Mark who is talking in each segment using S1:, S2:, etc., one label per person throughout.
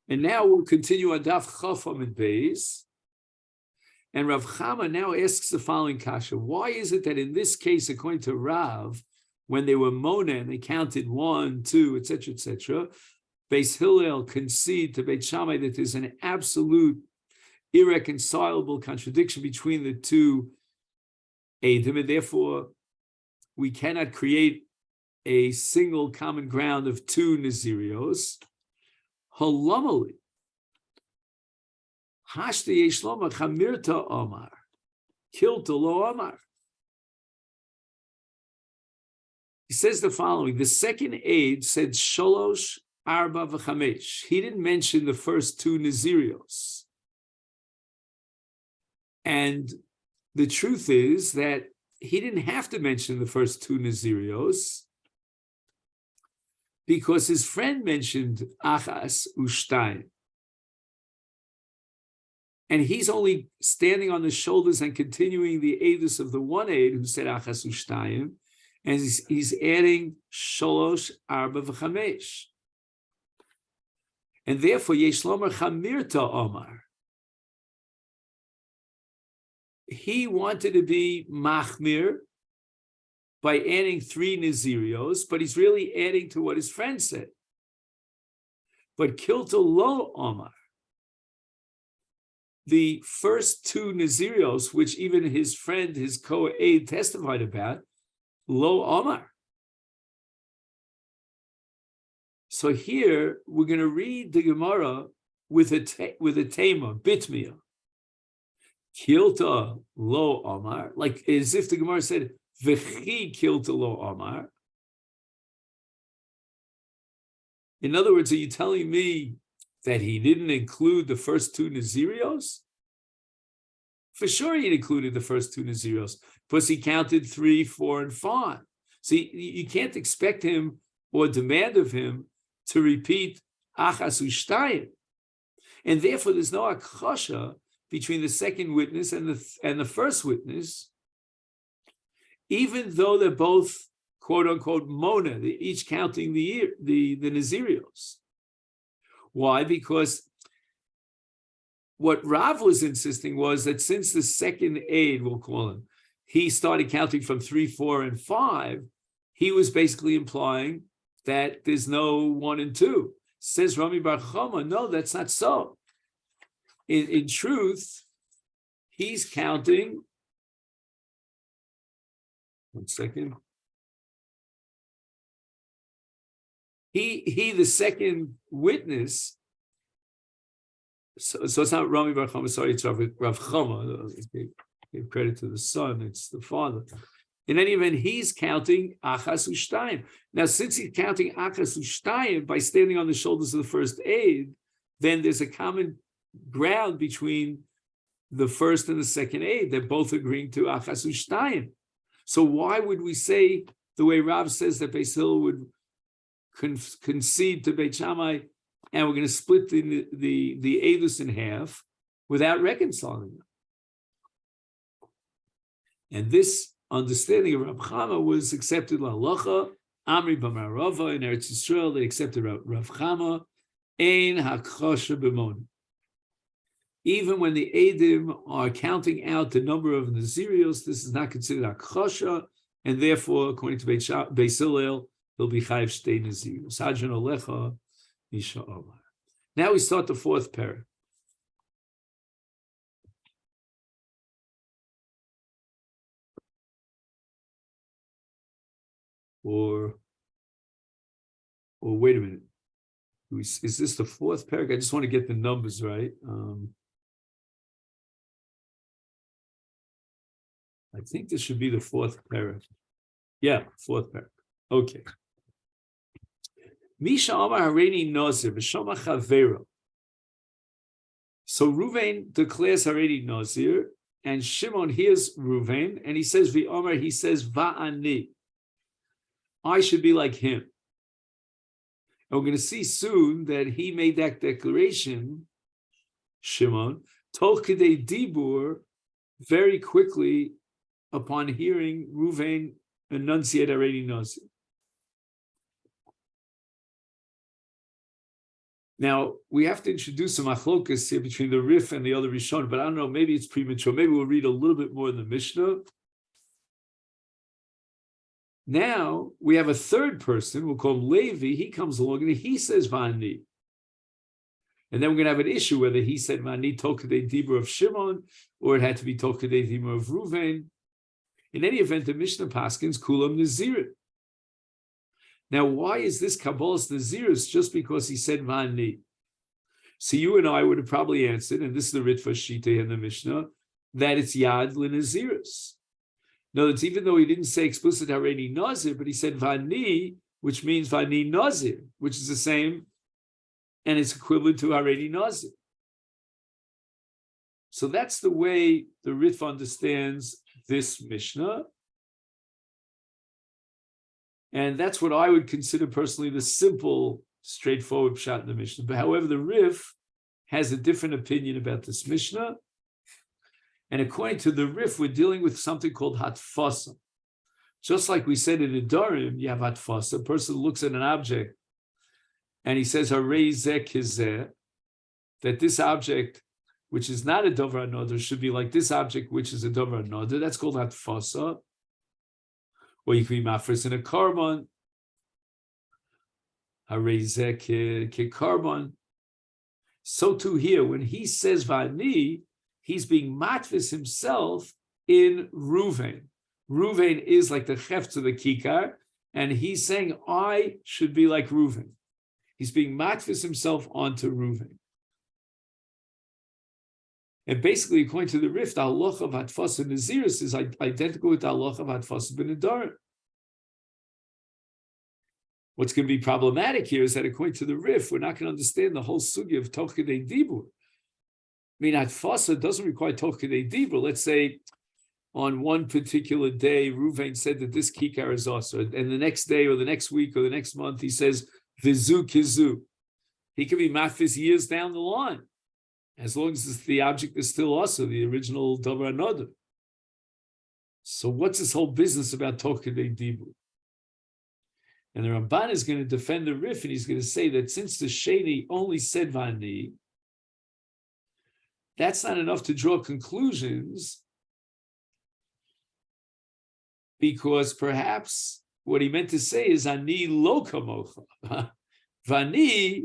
S1: And now we'll continue on Daf Chafam and Beis. And Rav Chama now asks the following kasha. Why is it that in this case, according to Rav, when they were Mona and they counted 1, 2, etc., Beis Hillel concede to Beit Shammai that there's an absolute irreconcilable contradiction between the two Eidim, and therefore we cannot create a single common ground of 2 Nazirios. Halamali. Hashta Yeshloma Chamirta Omar. Kilta Lo Omar. He says the following: the second aid said Sholosh Arba V'Chamesh. He didn't mention the first 2 Nazirios. And the truth is that he didn't have to mention the first 2 Nazirios because his friend mentioned Achas Ushtaim. And he's only standing on the shoulders and continuing the Eidus of the one aid who said Achas Ushtaim, and he's adding Sholosh Arba V'Chamesh. And therefore, Yeshlomer Chamirta Omar. He wanted to be Machmir by adding 3 Nazirios, but he's really adding to what his friend said. But Kilta Lo Omar. The first 2 Nazirios, which even his friend, his co-aid, testified about, Lo Omar. So here we're going to read the Gemara with a tema, bitmiyah. Kilta Lo Omar, like as if the Gemara said, V'chi Kilta Lo Omar. In other words, are you telling me that he didn't include the first 2 Nazirios? For sure he included the first 2 Nazirios, because he counted 3, 4, and 5. So you can't expect him or demand of him to repeat Achas U'Shtayim. And therefore there's no akasha between the second witness and the first witness, even though they're both quote unquote Mona, they're each counting the Nazirios. Why? Because what Rav was insisting was that since the second aid, we'll call him, he started counting from 3, 4, and 5, he was basically implying that there's no 1 and 2. Says Rami Bar Chama, no, that's not so. In truth, he's counting. One second. He the second witness. So it's not Rami Bar Chama. Sorry, it's Rav Chama. Give credit to the son. It's the father. In any event, he's counting Achas U'Shtayim. Now, since he's counting Achas U'Shtayim by standing on the shoulders of the first aid, then there's a common ground between the first and the second aid. They're both agreeing to Achas U'Shtayim. So why would we say the way Rav says that Beis Hillel would concede to Beit Shammai, and we're going to split the Eidus in half without reconciling them? And this understanding of Rav Chama was accepted l'halacha. Amri b'marava in Eretz Yisrael, they accepted Rav Chama. Ein hakosha b'mon. Even when the Eidim are counting out the number of Nazirios, this is not considered hakosha, and therefore, according to Beis Hillel, he'll be chayiv shtei Nazirios. Hadron olecha misha omar. Now we start the 4th parak. Or wait a minute. Is this the 4th parak? I just want to get the numbers right. I think this should be the 4th parak. Yeah, 4th parak. Okay. Misha Amar Hareini Nazir v'Shama Chavero. So Ruvain declares Hareini Nazir, and Shimon hears Ruvain, and he says V'Amar. He says Va'ani. I should be like him. And we're going to see soon that he made that declaration, Shimon, Tol Kedei Dibur, very quickly upon hearing Ruvain enunciate Hareini Nazir. Now, we have to introduce some machlokas here between the Rif and the other Rishon, but I don't know, maybe it's premature. Maybe we'll read a little bit more in the Mishnah. Now, we have a third person, we'll call him Levi. He comes along and he says Vani. And then we're going to have an issue whether he said Vani Tokadei Dibur of Shimon, or it had to be Tokadei Dibur of Ruvain. In any event, the Mishnah Paskins Kulam Nazir. Now, why is this Kabbalah's Nazirus just because he said Vani? So you and I would have probably answered, and this is the Ritva Shita in the Mishnah, that it's Yad L'Nazirus. No, it's even though he didn't say explicit Hareini Nazir, but he said Vani, which means Vani Nazir, which is the same, and it's equivalent to Hareini Nazir. So that's the way the Ritva understands this Mishnah. And that's what I would consider personally the simple, straightforward pshat in the Mishnah. But however, the Rif has a different opinion about this Mishnah. And according to the Rif, we're dealing with something called hatfasa. Just like we said in Idarim, you have hatfasa. A person looks at an object and he says, Harei zeh kizeh, that this object, which is not a dover another, should be like this object, which is a dover another. That's called hatfasa. Or you can be mafris in a carbon. Harei zeh ke carbon. So too here, when he says Vani, he's being matvis himself in Ruvain. Ruvain is like the chef to the kikar, and he's saying, I should be like Ruvain. He's being matvis himself onto Ruvain. And basically, according to the Rif, the halacha of Hatfas and Naziris is identical with the halacha of Hatfas and Nedarim. What's going to be problematic here is that according to the Rif, we're not going to understand the whole sugya of Tokadei Dibur. I mean, Hatfasa doesn't require Tokadei Dibur. Let's say on one particular day, Ruvain said that this kikar is also, and the next day or the next week or the next month, he says, Vizu Kizu. He could be mafis years down the line, as long as the object is still also the original Davar Anodah. So what's this whole business about Tokadei Dibur? And the Ramban is going to defend the Rif, and he's going to say that since the Sheni only said Vani, that's not enough to draw conclusions, because perhaps what he meant to say is Ani lo kamocha. Vani,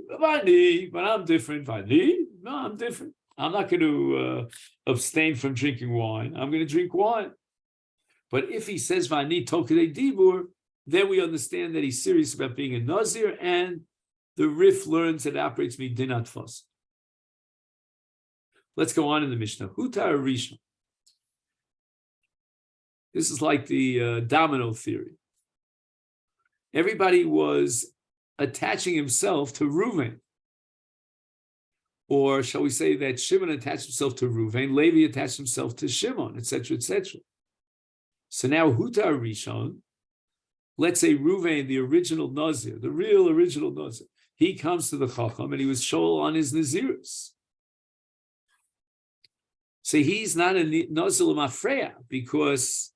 S1: but I'm different. Vani, no, I'm different. I'm not going to abstain from drinking wine. I'm going to drink wine. But if he says Vani Tokadei Dibur, then we understand that he's serious about being a Nazir, and the Rif learns that it operates midin hatfas. Let's go on in the Mishnah. Hutar Rishon. This is like the domino theory. Everybody was attaching himself to Ruvain. Or shall we say that Shimon attached himself to Ruvain, Levi attached himself to Shimon, etc., etc. So now Hutar Rishon, let's say Ruvain, the original Nazir, the real original Nazir, he comes to the Chacham and he was shol on his Nazirus. So he's not a Nazir Mafreya because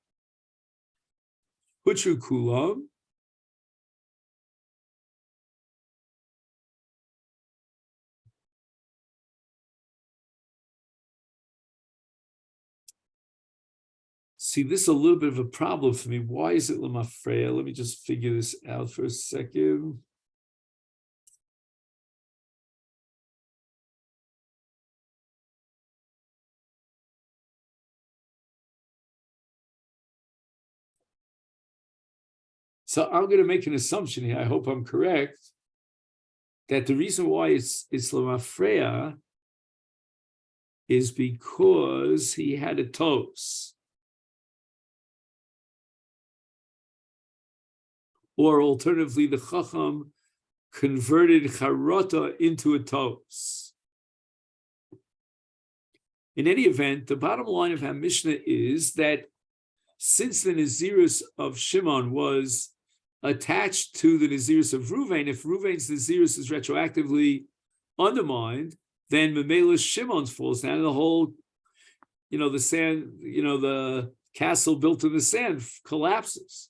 S1: Hutru Kulam, see, this is a little bit of a problem for me. Why is it Lamafreya? Let me just figure this out for a second. So I'm going to make an assumption here. I hope I'm correct. That the reason why it's Lamafreya is because he had a tos. Or alternatively, the Chacham converted Charota into a tos. In any event, the bottom line of our Mishnah is that since the Nazirus of Shimon was attached to the Nazirus of Ruvain, if Ruvain's Nazirus is retroactively undermined, then Memela Shimon's falls down, and the whole, the sand, the castle built in the sand collapses.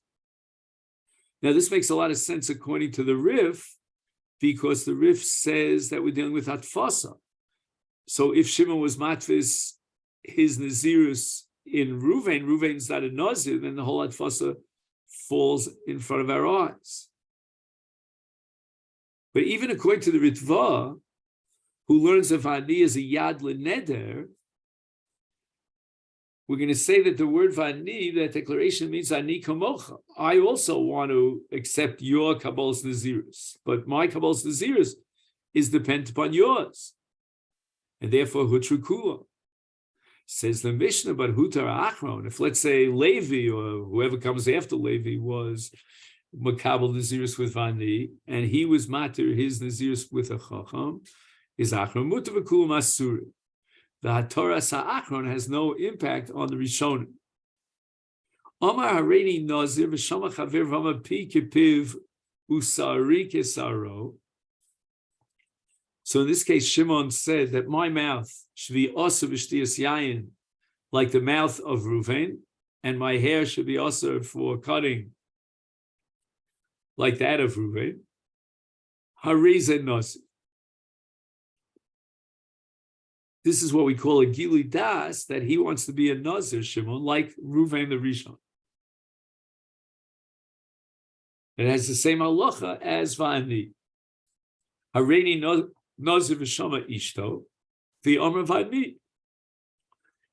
S1: Now, this makes a lot of sense according to the Rif, because the Rif says that we're dealing with Atfasa. So if Shimon was matfis his Nazirus in Ruvain's not a Nazir, then the whole Atfasa falls in front of our eyes. But even according to the Ritva, who learns of Ani as a Yad L'Neder, we're going to say that the word Vani, that declaration means Ani Kamocha. I also want to accept your Kabbal's Nazirus, but my Kabbal's Nazirus is dependent upon yours. And therefore, Hutru Kula. Says the Mishnah, but Hutar Achron, if let's say Levi or whoever comes after Levi was Makabal Nazirus with Vani, and he was Matir his Nazirus with a Chacham, is Achron Mutar V'Kul Masuri. The Hatorah Sa'achron has no impact on the Rishonim. Omar Hareini Nazir v'Shama Chaver v'Ama Pi Kipiv Usari Kesaro. So in this case, Shimon said that my mouth should be also v'shtiyas yayin, like the mouth of Ruvain, and my hair should be also for cutting, like that of Ruvain. Hariz and Nazir. This is what we call a Gili Das, that he wants to be a Nazir, Shimon, like Ruvain the Rishon. It has the same halacha as Vani. Hareini Nazir v'Shama Ishto, the Omer Vani.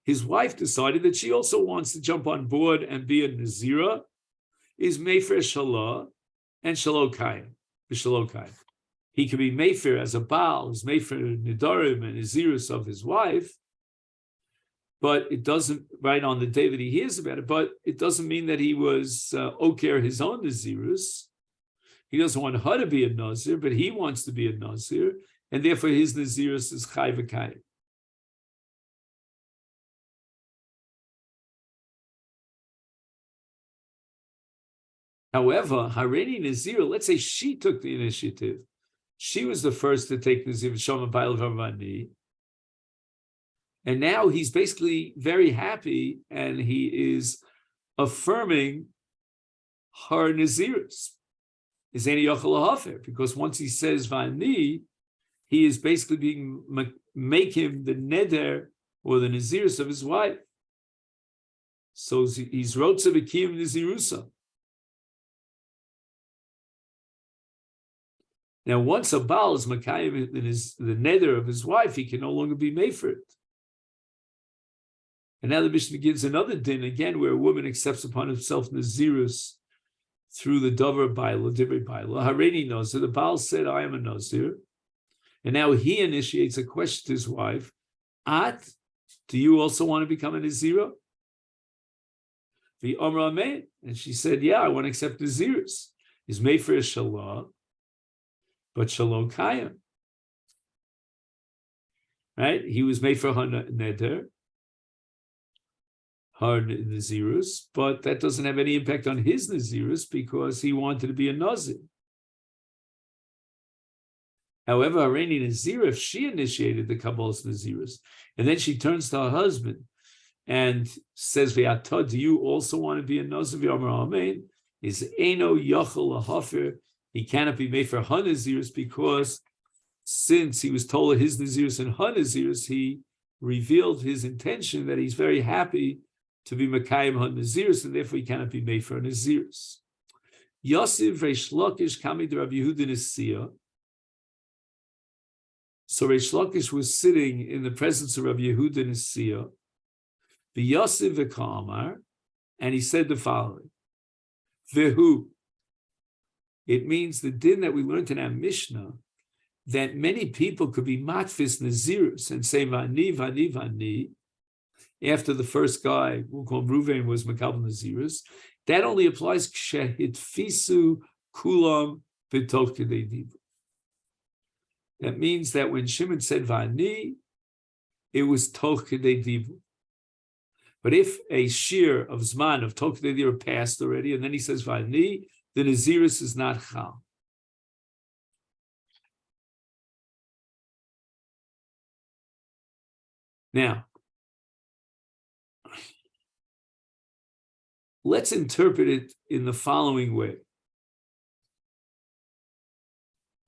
S1: His wife decided that she also wants to jump on board and be a Nazira, is Mefer Shalah and Shalokayim, the Shalokayim. He can be Mefer as a Baal, as Mefer Nidarim and Nazirus of his wife, but it doesn't, right on the day that he hears about it, but it doesn't mean that he was Oker his own Nazirus. He doesn't want her to be a Nazir, but he wants to be a Nazir, and therefore his Nazirus is Chai V'Kayim. However, Hareini Nazir, let's say she took the initiative. She was the first to take Nazir Shama Bail Vavani. And now he's basically very happy and he is affirming her Nazirus. Is any Yochel because once he says Vani, he is basically make him the Neder or the Nazirus of his wife. So he's Rotza V'Kiyim Nazirusa. Now, once a Baal is Makayim the Neder of his wife, he can no longer be made for it. And now the Mishnah gives another din, again, where a woman accepts upon himself Nazirus through the Dover Baila, Divrei Baila. Hareini Nazir, the Baal said, I am a Nazir. And now he initiates a question to his wife, do you also want to become a Nazira? The Omra Amen. And she said, yeah, I want to accept Nazirus. He's made for a Shalah, but Shalom Kayim. Right? He was made for her Neder, her Nazirus, but that doesn't have any impact on his Nazirus because he wanted to be a Nazir. However, Hareini Nazir, if she initiated the Kabbal's Nazirus, and then she turns to her husband and says, V'ata, do you also want to be a Nazir? V'amar Amen. Is Eino Yachal Lahafer. He cannot be made for her Nazirus because since he was told his Nazirus and her Nazirus, he revealed his intention that he's very happy to be Makayim her Nazirus, and therefore he cannot be made for a Nazirus. Yosef Reish Lakish Kamid Rabbi Yehuda Nesiya. So Reish Lakish was sitting in the presence of Rabbi Yehuda Nesiya, the Yosef V'Kamar, and he said the following: Vehu. It means the din that we learned in our Mishnah that many people could be matfis Nazirus and say Vani, Vani, Vani. After the first guy, we'll call Ruvain, was Makabel Nazirus. That only applies Kshehitfisu Kulam B'Tov Kedei Divu. That means that when Shimon said Vani, it was Toch Kedei Divu. But if a shear of Zman of Toch Kedei Divu passed already, and then he says Vani, the Nazirus is not Chal. Now, let's interpret it in the following way.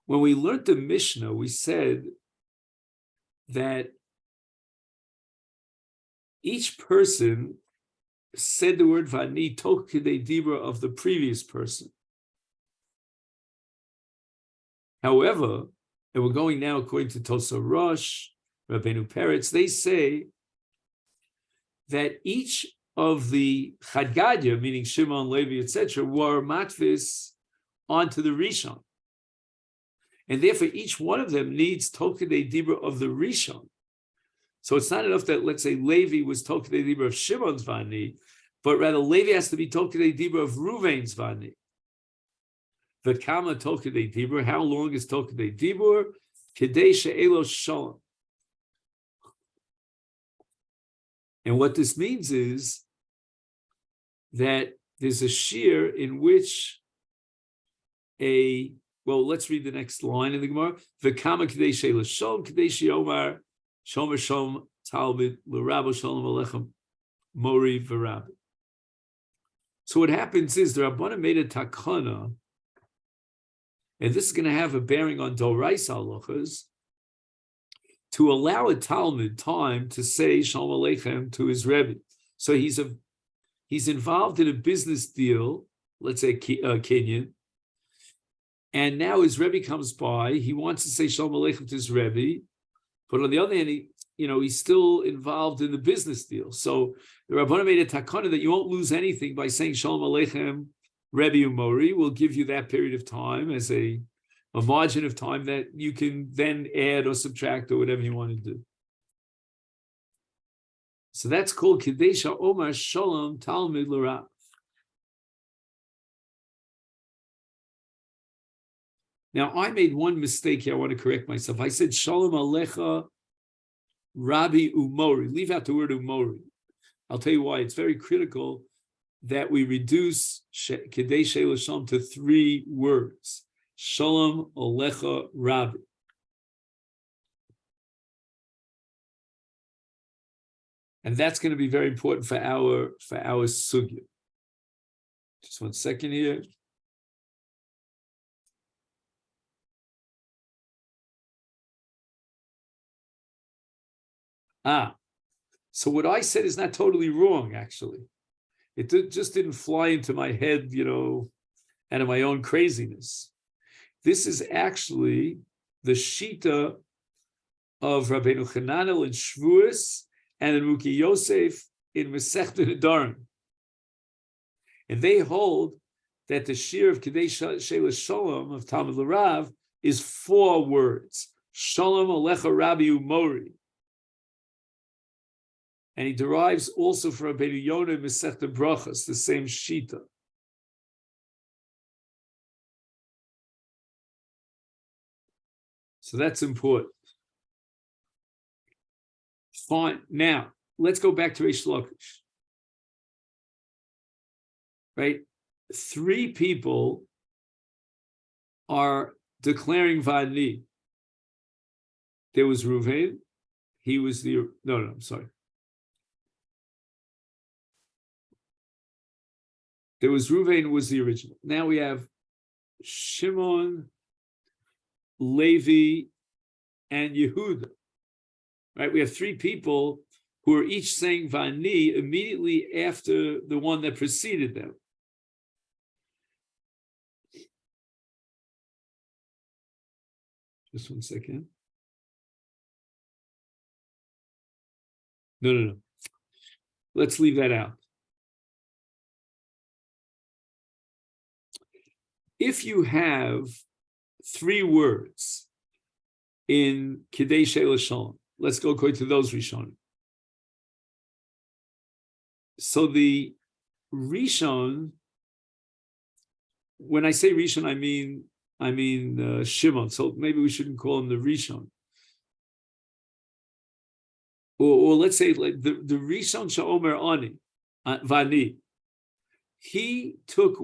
S1: when we learned the Mishnah, we said that each person said the word Vani tok kidei dibra of the previous person. However, and we're going now according to Tosa Rosh, Rabbeinu Peretz, they say that each of the Chadgadya, meaning Shimon, Levi, etc., were matvis onto the Rishon. And therefore, each one of them needs Tokidei Dibra of the Rishon. So it's not enough that, let's say, Levi was Tokidei Dibra of Shimon's Vani, but rather Levi has to be Tokidei Dibra of Ruvain's Vani. The Kama Tokidei Dibra, how long is Tokidei Dibra? Kedei She'elo Shalom. And what this means is that there's a shir in which let's read the next line in the Gemara. V'kama k'dei she'ela shalom k'dei she'omar shomer shom talmid l'rabo shalom alechem mori v'rabbi. So what happens is the Rabbana made a takana, and this is going to have a bearing on Doraisa halachas, to allow a Talmud time to say Shalom Aleichem to his Rebbe. So he's involved in a business deal, let's say Kenyan, and now his Rebbe comes by. He wants to say Shalom Aleichem to his Rebbe, but on the other hand, he's still involved in the business deal. So the Rabbana made a takana that you won't lose anything by saying Shalom Aleichem Rebbe Umori. Will give you that period of time as a margin of time that you can then add or subtract or whatever you want to do. So that's called Kedesha Omar Shalom Talmud L'Rav. Now, I made one mistake here. I want to correct myself. I said Shalom Alecha Rabbi Umori. Leave out the word Umori. I'll tell you why. It's very critical that we reduce Kedesha L'Shalom to 3 words. Shalom Alecha Rabbi. And that's going to be very important for our sugya. Just 1 second here. So what I said is not totally wrong, actually. It just didn't fly into my head, out of my own craziness. This is actually the Shita of Rabbeinu Chananel in Shvuos and in Muki Yosef in Masechet Nedarim. And they hold that the shir of Kedei She'ela Shalom of Talmud L'Rav is 4 words. Shalom Alecha Rabbi Umori. And he derives also from Rabbeinu Yonah in Masechet Brachos, the same Shita. So that's important. Fine. Now, let's go back to Reish Lakish. Right? 3 people are declaring Vani. There was Reuven. He was I'm sorry. There was Reuven was the original. Now we have Shimon, Levi, and Yehuda. Right? We have 3 people who are each saying Vani immediately after the one that preceded them. Just 1 second. No. Let's leave that out. If you have 3 words in Kedei She'ela Shalom, let's go according to those Rishonim. So the Rishon, when I say Rishon, I mean Shimon. So maybe we shouldn't call him the Rishon. Or let's say like the Rishon Sha'omer Ani, Vani. He took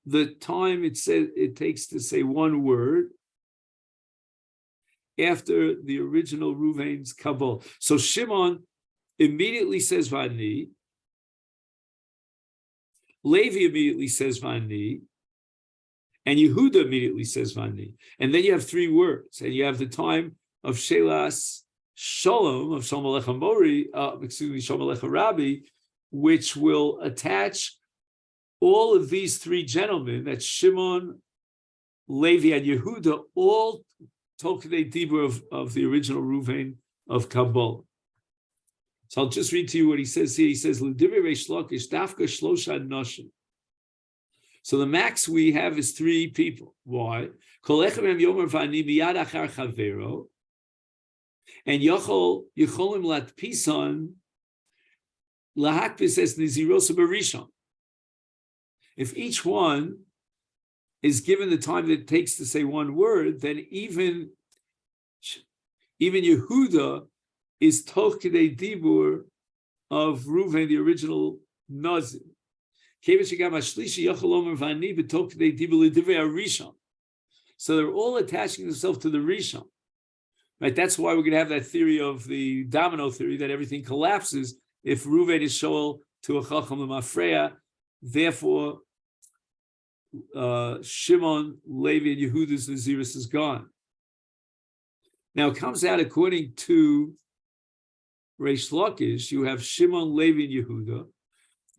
S1: the time it takes to say 1 word after the original Reuven's Kabul. So Shimon immediately says Vani. Levi immediately says Vani. And Yehuda immediately says Vani. And then you have three words, and you have the time of Shelas Shalom, of Shalom Alecha Mori, Shalom Alecha Rabbi, which will attach all of these three gentlemen, that's Shimon, Levi, and Yehuda, all Tokdei Dibur of the original Ruvain of Kabbalah. So I'll just read to you what he says here. He says, L'divrei Reish Lakish, Dafka Shlosha Noshim. So the max we have is three people. Why? Kol echem em yomer v'ani miyad achar chavero, and yocholim latpisan lahakpis es nizirosa berishon. If each one is given the time that it takes to say one word, then even Yehuda is toch kedei dibur of Reuven, the original Nazir. So they're all attaching themselves to the Rishon. Right? That's why we're going to have that theory of the domino theory, that everything collapses if Reuven is shoel to a Chacham L'Mafreya. Therefore, Shimon, Levi, and Yehuda's Naziris is gone. Now it comes out according to Reish Lakish, you have Shimon, Levi, and Yehuda.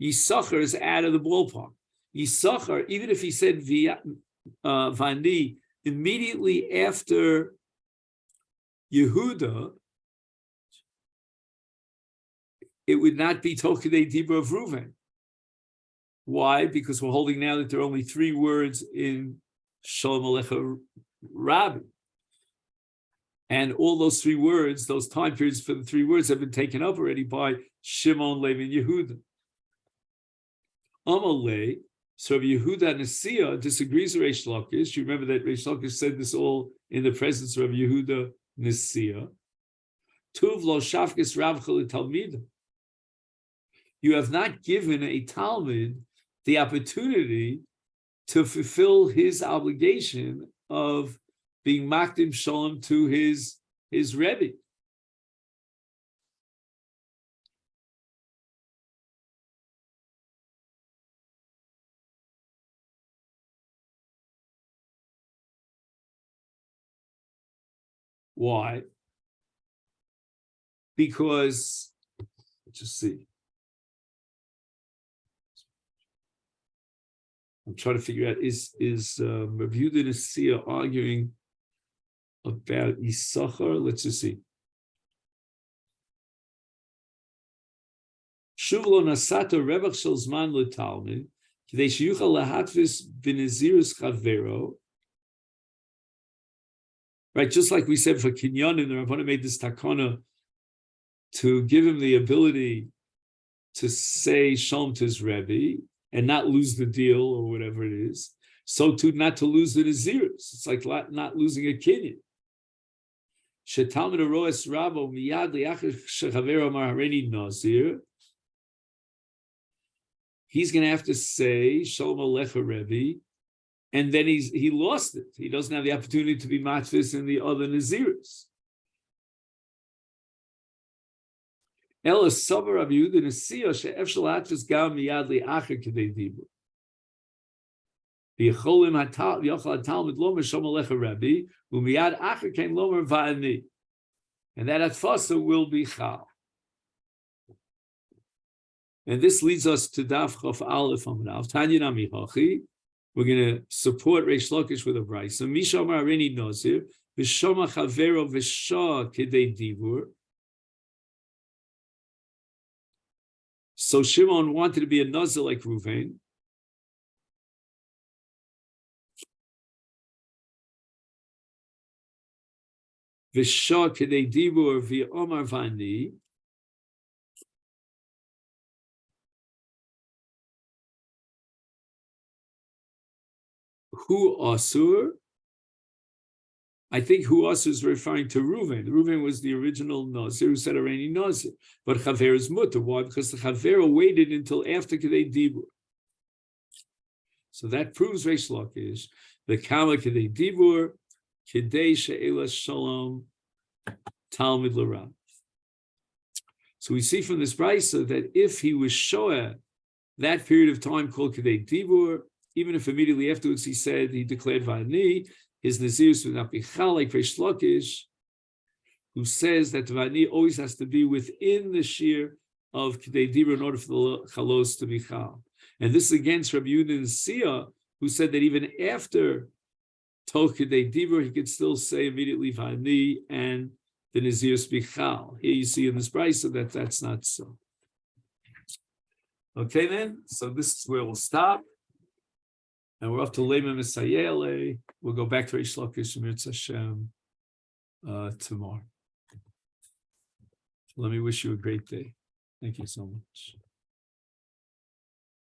S1: Yisachar is out of the ballpark. Yisachar, even if he said Vani immediately after Yehuda, it would not be Tokidei Dibur of Reuven. Why? Because we're holding now that there are only three words in Shalom Alecha Rabbi. And all those three words, those time periods for the three words have been taken up already by Shimon, Levi, and Yehuda. Amalei, so Rabbi Yehuda Nasiya disagrees with Reish Lakish. You remember that Reish Lakish said this all in the presence of Rabbi Yehuda Nasiya. Tuv lo shafkes ravcha l'talmida. You have not given a Talmud the opportunity to fulfill his obligation of being makdim shalom to his Rebbe. Why? Because, let's just see. I'm trying to figure out, is Rabbi Yehuda Nasiya arguing about Yisachar? Let's just see. Shuvlo nasato revach shel zman letalmid k'dei sheyuchal lahatvis b'nezirus chavero. Right, just like we said for Kinyanim, the Rabbanan made this takana to give him the ability to say Shalom to his Rebbe and not lose the deal or whatever it is. So too, not to lose the Nazirus. It's like not losing a Kinyan. Shetalmid aroes Rabo miyad liachar shechavero amar hareini Nazir. He's going to have to say Shalom Alecha Rebbe. And then he lost it. He doesn't have the opportunity to be matfis in the other Naziris. Ela sabar Rabbi Yehuda Nasiya she'ef shel hatfis gam miyad li'acher k'dei dibur. V'yicholim yochal hatalmid lomer Shalom Alecha Rabbi u'miyad acher came lomer va'ani. And that atfasa will be chal. And this leads us to Daf Chof Aleph Amud Tanya Nami Hachi. We're going to support Reish Lakish with a brayso. So Misha Amar Hareini Nazir, V'shoma Chavero V'shah Kedei Dibur. So Shimon wanted to be a Nazir like Reuven. V'shah Kedei Dibur V'omar Vani. Hu Asur, I think Hu Asur is referring to Reuven. Reuven was the original Nazir who said Hareini Nazir. But Chaver is mutter. Why? Because the Chaver waited until after Kedei Dibur. So that proves Reish Lakish, the Kama Kedei Dibur, Kedei She'ela Shalom, Talmid L'Rav. So we see from this brayso that if he was shoah that period of time called Kedei Dibur, even if immediately afterwards he said he declared Vani, his Nazirus would not be Chal, like Reish Lakish, who says that the Vani always has to be within the shear of K'dei Dibur in order for the Chalos to be Chal. And this is against Rabbi Yehuda and Sia, who said that even after Tol K'dei Dibur, he could still say immediately Vani and the Nazirus be Chal. Here you see in this brisa that that's not so. Okay, then, so this is where we'll stop. And we're up to Lema Misayele. We'll go back to Reish Lakish and Mirz Hashem tomorrow. Let me wish you a great day. Thank you so much.